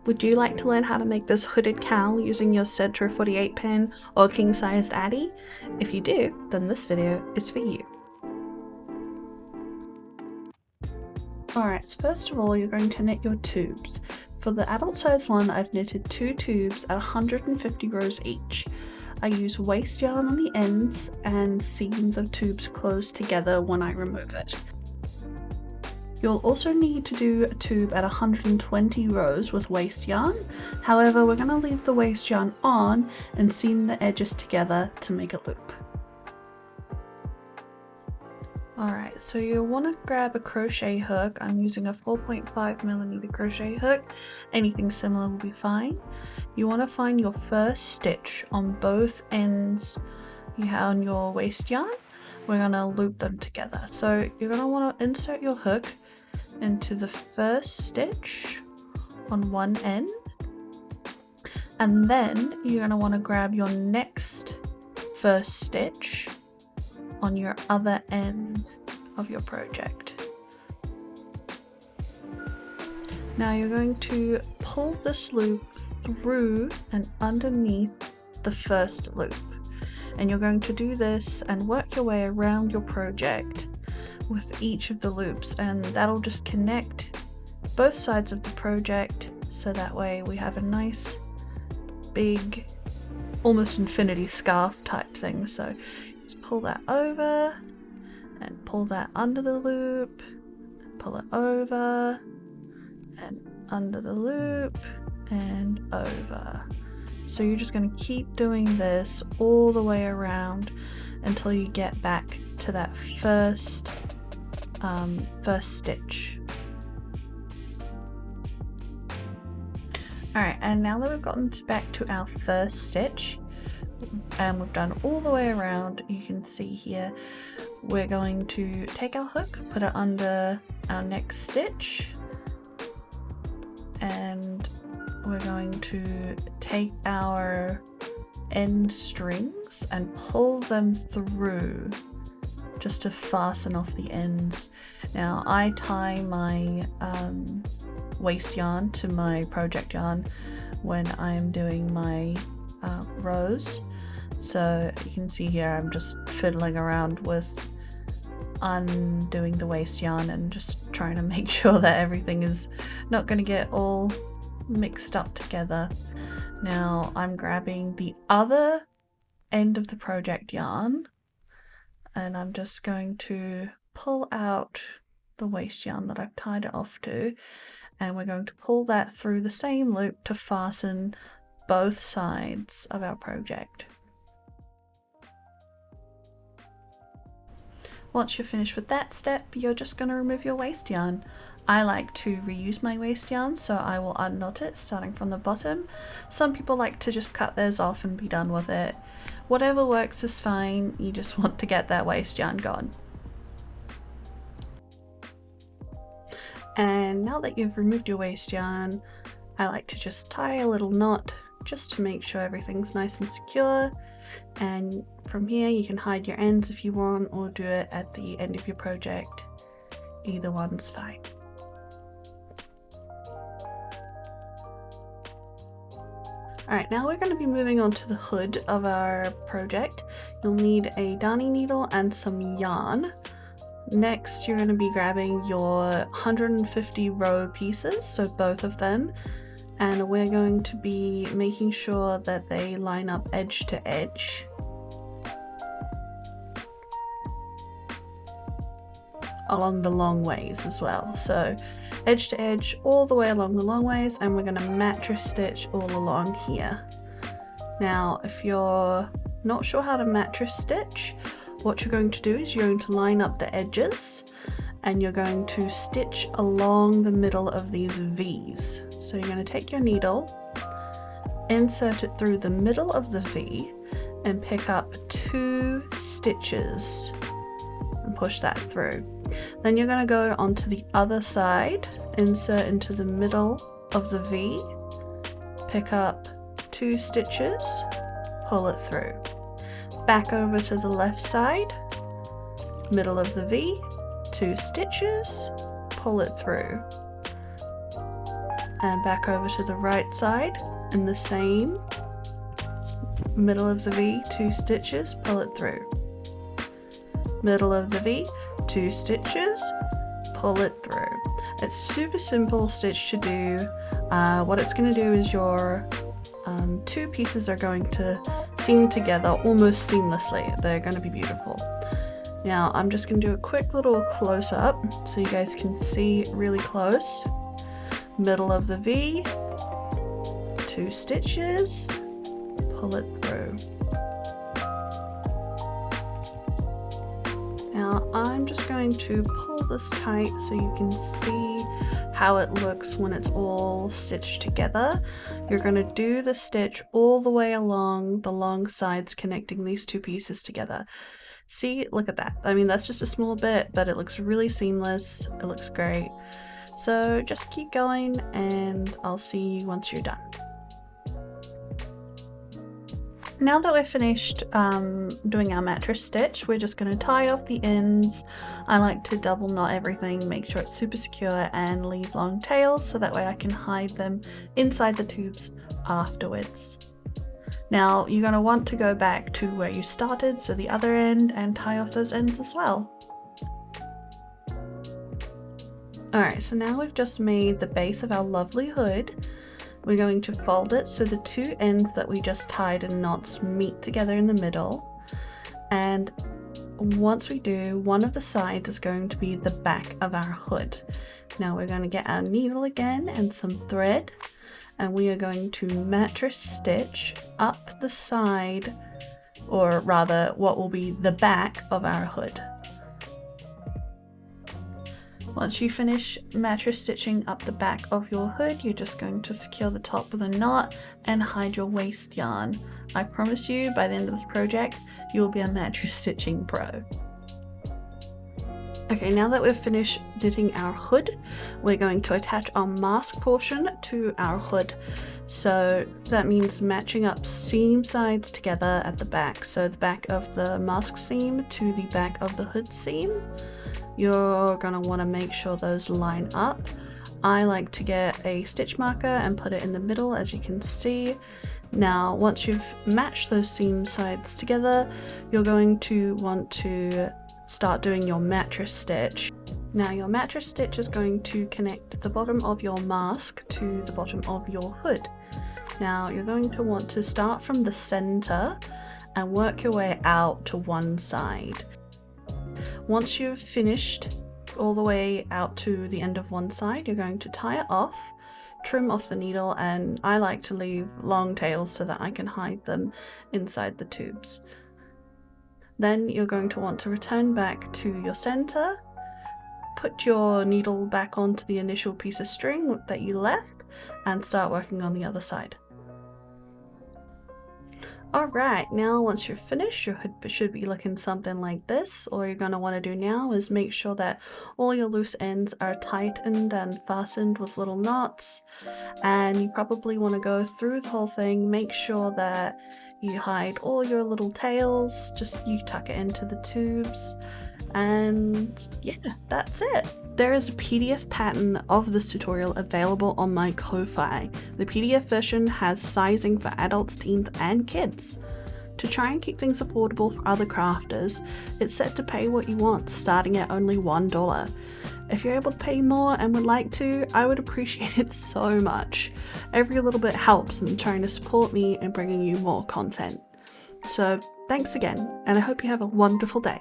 Would you like to learn how to make this hooded cowl using your Sentro 48 pin or king-sized Addi? If you do, then this video is for you. Alright, so first of all you're going to knit your tubes. For the adult size one, I've knitted 2 tubes at 150 rows each. I use waste yarn on the ends and seam the tubes close together when I remove it. You'll also need to do a tube at 120 rows with waste yarn. However, we're going to leave the waste yarn on and seam the edges together to make a loop. Alright, so you'll want to grab a crochet hook. I'm using a 4.5mm crochet hook. Anything similar will be fine. You want to find your first stitch on both ends on your waste yarn. We're going to loop them together. So you're going to want to insert your hook into the first stitch on one end, and then you're going to want to grab your next first stitch on your other end of your project. Now you're going to pull this loop through and underneath the first loop, and you're going to do this and work your way around your project with each of the loops, and that'll just connect both sides of the project, so that way we have a nice big almost infinity scarf type thing. So just pull that over and pull that under the loop, pull it over and under the loop and over. So you're just going to keep doing this all the way around until you get back to that first stitch. Alright, and now that we've gotten back to our first stitch and we've done all the way around, you can see here we're going to take our hook, put it under our next stitch, and we're going to take our end strings and pull them through just to fasten off the ends. Now I tie my waste yarn to my project yarn when I'm doing my rows, so you can see here I'm just fiddling around with undoing the waste yarn and just trying to make sure that everything is not going to get all mixed up together. Now I'm grabbing the other end of the project yarn and I'm just going to pull out the waste yarn that I've tied it off to, and we're going to pull that through the same loop to fasten both sides of our project. Once you're finished with that step, you're just going to remove your waste yarn. I like to reuse my waste yarn, so I will unknot it starting from the bottom. Some people like to just cut theirs off and be done with it. Whatever works is fine, you just want to get that waste yarn gone. And now that you've removed your waste yarn, I like to just tie a little knot just to make sure everything's nice and secure. And from here you can hide your ends if you want, or do it at the end of your project. Either one's fine. Alright, now we're going to be moving on to the hood of our project. You'll need a darning needle and some yarn. Next, you're going to be grabbing your 150 row pieces, so both of them, and we're going to be making sure that they line up edge to edge. Along the long ways as well, so edge to edge all the way along the long ways, and we're going to mattress stitch all along here. Now if you're not sure how to mattress stitch, what you're going to do is you're going to line up the edges and you're going to stitch along the middle of these V's. So you're going to take your needle, insert it through the middle of the V and pick up 2 stitches and push that through. Then you're going to go onto the other side, insert into the middle of the V, pick up 2 stitches, pull it through. Back over to the left side, middle of the V, 2 stitches, pull it through. and back over to the right side, and the same. Middle of the V, 2 stitches, pull it through. Middle of the V, 2 stitches, pull it through. It's super simple stitch to do. What it's going to do is your 2 pieces are going to seam together almost seamlessly. They're going to be beautiful. Now I'm just going to do a quick little close up so you guys can see really close. Middle of the V, 2 stitches, pull it through. Now I'm just going to pull this tight so you can see how it looks when it's all stitched together. You're going to do the stitch all the way along the long sides connecting these 2 pieces together. See, look at that. I mean, that's just a small bit, but it looks really seamless. It looks great. So just keep going and I'll see you once you're done. Now that we're finished doing our mattress stitch, we're just going to tie off the ends. I like to double knot everything, make sure it's super secure, and leave long tails so that way I can hide them inside the tubes afterwards. Now you're going to want to go back to where you started, so the other end, and tie off those ends as well. Alright, so now we've just made the base of our lovely hood. We're going to fold it so the 2 ends that we just tied in knots meet together in the middle. And once we do, one of the sides is going to be the back of our hood. Now we're going to get our needle again and some thread, and we are going to mattress stitch up the side, or rather what will be the back of our hood. Once you finish mattress stitching up the back of your hood, you're just going to secure the top with a knot and hide your waste yarn. I promise you, by the end of this project, you'll be a mattress stitching pro. Okay, now that we've finished knitting our hood, we're going to attach our mask portion to our hood. So that means matching up seam sides together at the back. So the back of the mask seam to the back of the hood seam. You're going to want to make sure those line up. I like to get a stitch marker and put it in the middle, as you can see. Now once you've matched those seam sides together, you're going to want to start doing your mattress stitch. Now your mattress stitch is going to connect the bottom of your mask to the bottom of your hood. Now you're going to want to start from the center and work your way out to one side. Once you've finished all the way out to the end of one side, you're going to tie it off, trim off the needle, and I like to leave long tails so that I can hide them inside the tubes. Then you're going to want to return back to your center, put your needle back onto the initial piece of string that you left, and start working on the other side. Alright, now once you're finished, your hood should be looking something like this. All you're going to want to do now is make sure that all your loose ends are tightened and fastened with little knots, and you probably want to go through the whole thing, make sure that you hide all your little tails, just you tuck it into the tubes, and yeah, that's it. There is a PDF pattern of this tutorial available on my Ko-Fi. The PDF version has sizing for adults, teens, and kids. To try and keep things affordable for other crafters, it's set to pay what you want, starting at only $1. If you're able to pay more and would like to, I would appreciate it so much. Every little bit helps in trying to support me and bringing you more content. So thanks again, and I hope you have a wonderful day.